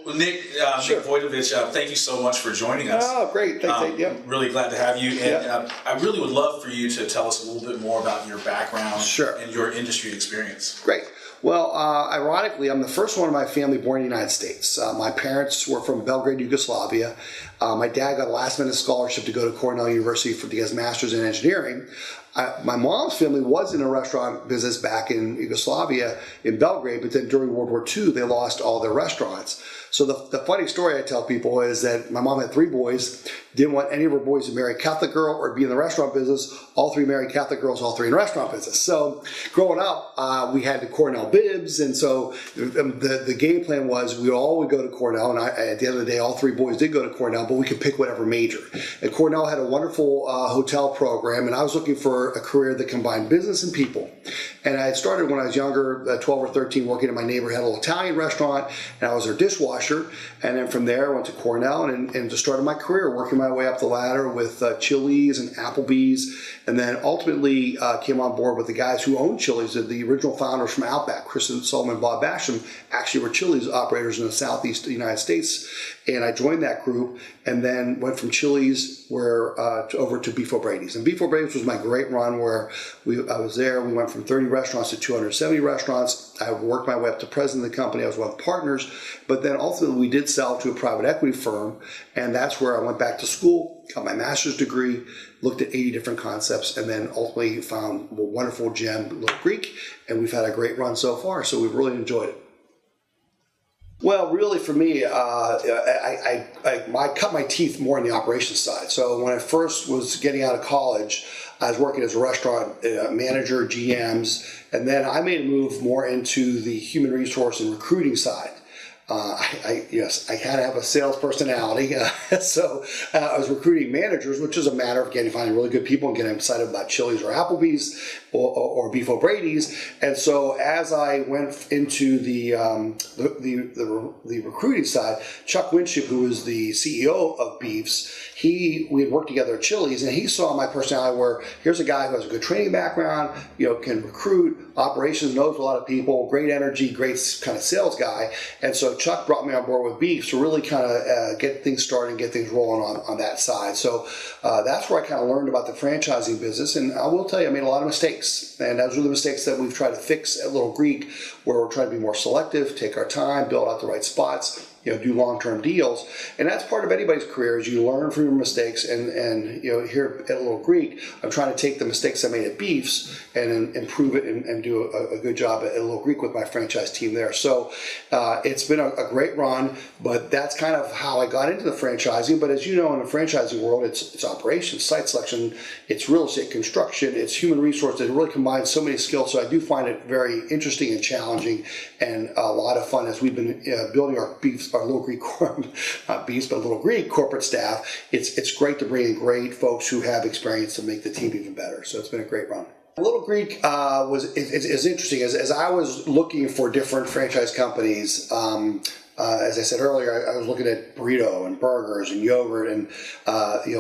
Well, Nick, Sure. Nick Vojnovic, thank you so much for joining us. Oh, great. Thanks, Nate. Really glad to have you. And Yeah. I really would love for you to tell us a little bit more about your background Sure. and your industry experience. Great. Well, ironically, I'm the first one in my family born in the United States. My parents were from Belgrade, Yugoslavia. My dad got a last-minute scholarship to go to Cornell University to get his master's in engineering. My mom's family was in a restaurant business back in Yugoslavia, in Belgrade, but then during World War II, they lost all their restaurants. So the funny story I tell people is that my mom had 3 boys, didn't want any of her boys to marry a Catholic girl or be in the restaurant business. All 3 married Catholic girls, all 3 in the restaurant business. So growing up, we had the Cornell bibs, and so the game plan was we all would go to Cornell, and at the end of the day, all 3 boys did go to Cornell, but we could pick whatever major. And Cornell had a wonderful hotel program, and I was looking for a career that combined business and people. And I had started when I was younger, 12 or 13, working in my neighborhood, had a little Italian restaurant, and I was their dishwasher. And then from there, I went to Cornell and just started my career, working my way up the ladder with Chili's and Applebee's, and then ultimately came on board with the guys who owned Chili's. The original founders from Outback, Chris and Solomon, Bob Basham, actually were Chili's operators in the southeast of the United States. And I joined that group and then went from Chili's over to Beef O'Brady's. And Beef O'Brady's was my great run where I was there. We went from 30 restaurants to 270 restaurants. I worked my way up to president of the company. I was one of the partners. But then ultimately we did sell to a private equity firm. And that's where I went back to school, got my master's degree, looked at 80 different concepts, and then ultimately found a wonderful gem, Little Greek. And we've had a great run so far. So we've really enjoyed it. Well, really, for me, I cut my teeth more on the operations side. So when I first was getting out of college, I was working as a restaurant manager, GMs, and then I made a move more into the human resource and recruiting side. Yes, I had to have a sales personality, so I was recruiting managers, which is a matter of finding really good people and getting excited about Chili's or Applebee's or Beef O'Brady's. And so as I went into the recruiting side, Chuck Winship, who was the CEO of Beef's, we had worked together at Chili's, and he saw my personality where here's a guy who has a good training background, can recruit, operations, knows a lot of people, great energy, great kind of sales guy. And so Chuck brought me on board with Beef to really kind of get things started and get things rolling on that side. So that's where I kind of learned about the franchising business. And I will tell you, I made a lot of mistakes. And those are the mistakes that we've tried to fix at Little Greek, where we're trying to be more selective, take our time, build out the right spots, do long-term deals. And that's part of anybody's career, is you learn from your mistakes. And here at Little Greek, I'm trying to take the mistakes I made at Beef's and improve it and do a good job at Little Greek with my franchise team there. So it's been a great run, but that's kind of how I got into the franchising. But as you know, in the franchising world, it's operations, site selection, it's real estate construction, it's human resources. It really combines so many skills. So I do find it very interesting and challenging and a lot of fun as we've been building our Little Greek, not Beefs, but Little Greek corporate staff. It's great to bring in great folks who have experience to make the team even better. So it's been a great run. Little Greek is interesting. As I was looking for different franchise companies, as I said earlier, I was looking at burrito and burgers and yogurt, and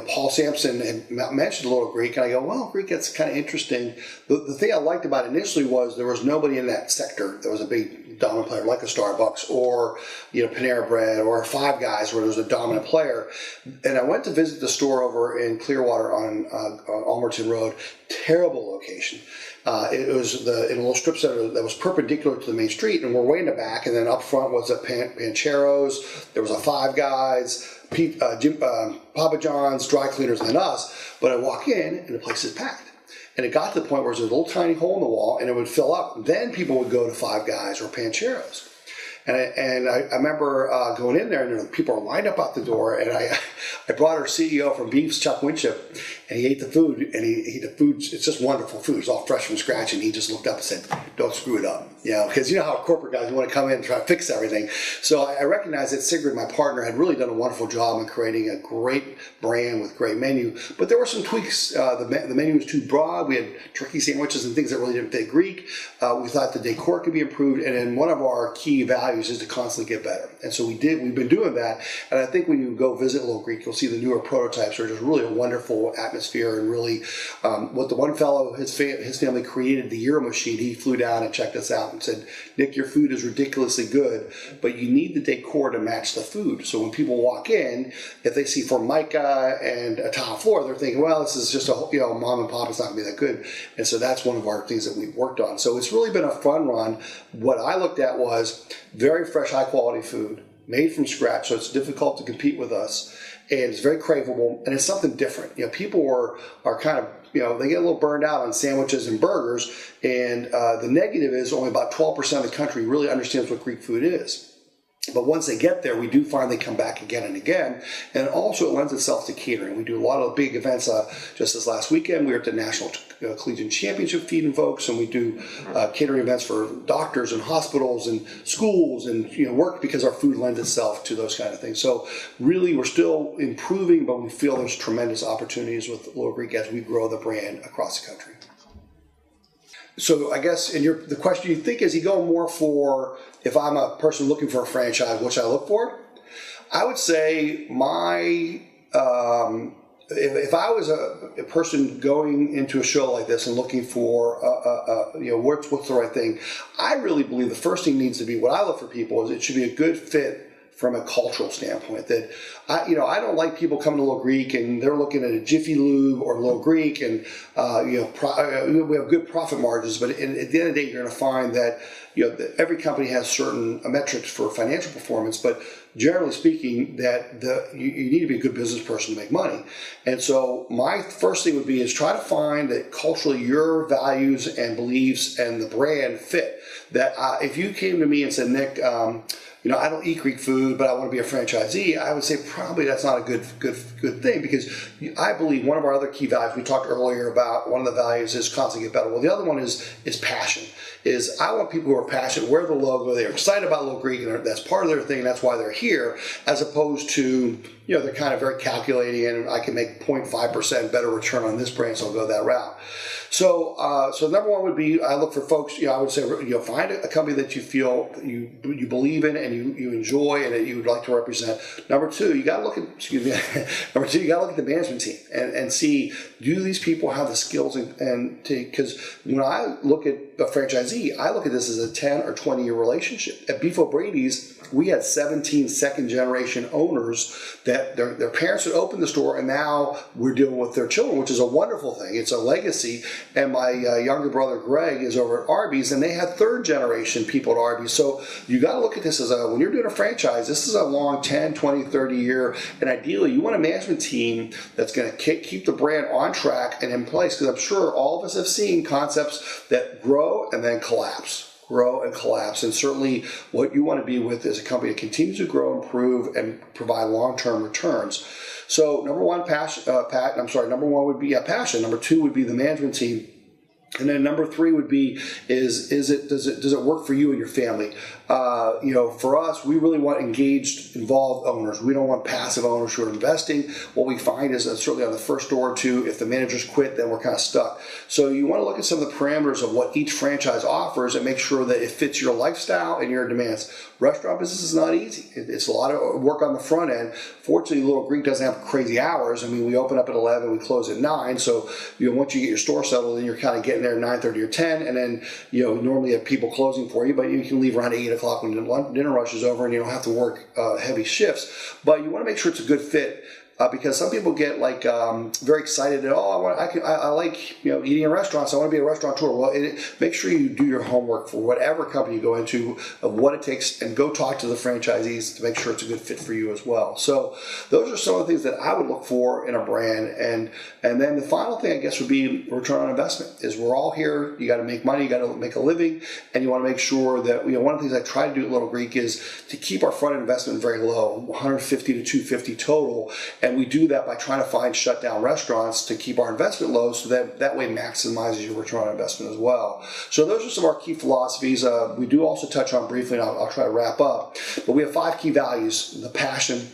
Paul Sampson had mentioned Little Greek, and I go, well, Greek, that's kind of interesting. The thing I liked about it initially was there was nobody in that sector that was a big dominant player like a Starbucks or Panera Bread or Five Guys, where there was a dominant player. And I went to visit the store over in Clearwater on Almerton Road. Terrible location. It was in a little strip center that was perpendicular to the main street, and we're way in the back. And then up front was a Pancheros. There was a Five Guys, Papa John's, dry cleaners, and then us. But I walk in, and the place is packed. And it got to the point where there was a little tiny hole in the wall, and it would fill up. Then people would go to Five Guys or Pancheros. And I remember going in there, and people were lined up out the door, and I brought our CEO from Beef's, Chuck Winship, and he ate the food, and the food, it's just wonderful food. It's all fresh from scratch, and he just looked up and said, don't screw it up. Because you know how corporate guys want to come in and try to fix everything. So I recognized that Sigrid, my partner, had really done a wonderful job in creating a great brand with great menu. But there were some tweaks. The menu was too broad. We had turkey sandwiches and things that really didn't fit Greek. We thought the decor could be improved. And then one of our key values is to constantly get better. And so we've been doing that. And I think when you go visit Little Greek, you'll see the newer prototypes are just really a wonderful atmosphere. And really what the one fellow, his family created the Euro machine. He flew down and checked us out. out and said, Nick, your food is ridiculously good, but you need the decor to match the food. So when people walk in, if they see Formica and a tile floor, they're thinking, well, this is just a mom and pop, it's not going to be that good. And so that's one of our things that we've worked on. So it's really been a fun run. What I looked at was very fresh, high quality food, made from scratch, so it's difficult to compete with us. And it's very craveable, and it's something different. People are kind of, they get a little burned out on sandwiches and burgers, and the negative is only about 12% of the country really understands what Greek food is. But once they get there, we do find they come back again and again. And also it lends itself to catering. We do a lot of big events. Just this last weekend, we were at the National Collegiate Championship feeding folks, and we do catering events for doctors and hospitals and schools and work, because our food lends itself to those kind of things. So really, we're still improving, but we feel there's tremendous opportunities with Little Greek as we grow the brand across the country. So I guess the question you think, is he going more for, if I'm a person looking for a franchise, what should I look for? I would say if I was a person going into a show like this and looking for what's the right thing, I really believe the first thing needs to be, what I look for people is, it should be a good fit from a cultural standpoint. That I don't like people coming to Little Greek and they're looking at a Jiffy Lube or Little Greek, and we have good profit margins, but at the end of the day, you're going to find that every company has certain metrics for financial performance, but generally speaking, that you need to be a good business person to make money. And so my first thing would be is try to find that culturally your values and beliefs and the brand fit. That if you came to me and said, Nick, I don't eat Greek food, but I want to be a franchisee, I would say probably that's not a good thing, because I believe one of our other key values, we talked earlier about one of the values is constantly get better. Well, the other one is passion. I want people who are passionate, wear the logo, they're excited about Little Greek, and that's part of their thing, that's why they're here, as opposed to, they're kind of very calculating, and I can make 0.5% better return on this brand, so I'll go that route. So number one would be, I look for folks, I would say, find a company that you feel you believe in and you enjoy and that you would like to represent. Number two, you got to look at, you got to look at the management team and see, do these people have the skills because when I look at a franchisee, I look at this as a 10 or 20 year relationship. At Beef O'Brady's, we had 17 second generation owners that their parents had opened the store, and now we're dealing with their children, which is a wonderful thing. It's a legacy. And my younger brother Greg is over at Arby's, and they had third generation people at Arby's. So you got to look at this as when you're doing a franchise, this is a long 10, 20, 30 year, and ideally you want a management team that's going to keep the brand on track and in place, because I'm sure all of us have seen concepts that grow and then collapse. And certainly what you want to be with is a company that continues to grow, improve, and provide long-term returns. So number one would be passion. Number two would be the management team. And then number three would be does it work for you and your family? For us, we really want engaged, involved owners. We don't want passive owners who are investing. What we find is that certainly on the first door or two, if the managers quit, then we're kind of stuck. So you want to look at some of the parameters of what each franchise offers and make sure that it fits your lifestyle and your demands. Restaurant business is not easy. It's a lot of work on the front end. Fortunately, Little Greek doesn't have crazy hours. I mean, we open up at 11, we close at 9. So once you get your store settled, then you're kind of getting there at 9:30 or 10, and then normally you have people closing for you, but you can leave around 8 o'clock when dinner rush is over, and you don't have to work heavy shifts. But you want to make sure it's a good fit. Because some people get very excited that I like eating in restaurants. I want to be a restaurateur. Well, make sure you do your homework for whatever company you go into of what it takes, and go talk to the franchisees to make sure it's a good fit for you as well. So those are some of the things that I would look for in a brand. And then the final thing, I guess, would be return on investment. Is we're all here. You got to make money. You got to make a living, and you want to make sure that one of the things I try to do at Little Greek is to keep our front investment very low, 150 to 250 total. And we do that by trying to find shutdown restaurants to keep our investment low, so that way maximizes your return on investment as well. So those are some of our key philosophies. We do also touch on briefly, and I'll try to wrap up, but we have 5 key values: the passion,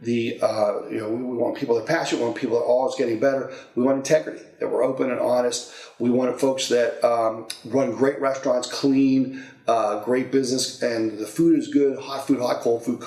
we want people that are passionate, we want people that are always getting better, we want integrity, that we're open and honest, we want folks that run great restaurants, clean, great business, and the food is good, hot food hot, cold food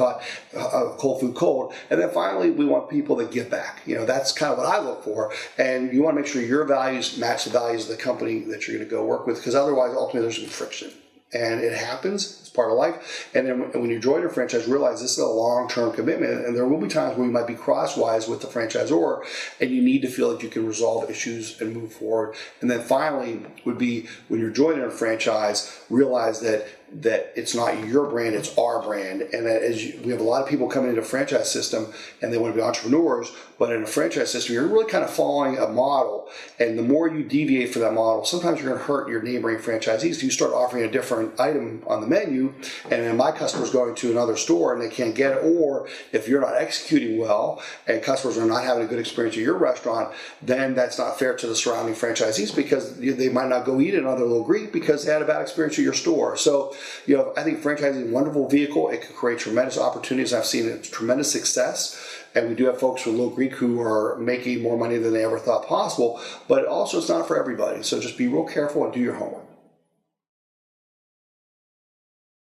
cold. And then finally, we want people that give back. That's kind of what I look for. And you want to make sure your values match the values of the company that you're going to go work with, because otherwise, ultimately, there's some friction. and it happens. It's part of life. And then when you join a franchise, realize this is a long-term commitment, and there will be times where you might be crosswise with the franchisor, and you need to feel like you can resolve issues and move forward. And then finally would be when you're joining a franchise, realize that it's not your brand, it's our brand. And that we have a lot of people coming into a franchise system and they want to be entrepreneurs, but in a franchise system, you're really kind of following a model. And the more you deviate from that model, sometimes you're going to hurt your neighboring franchisees. You start offering a different item on the menu, and then my customer's going to another store and they can't get it. Or if you're not executing well and customers are not having a good experience at your restaurant, then that's not fair to the surrounding franchisees, because they might not go eat at another Little Greek because they had a bad experience at your store. So, I think franchising is a wonderful vehicle. It can create tremendous opportunities. I've seen tremendous success. And we do have folks with Little Greek who are making more money than they ever thought possible. But also, it's not for everybody. So just be real careful and do your homework.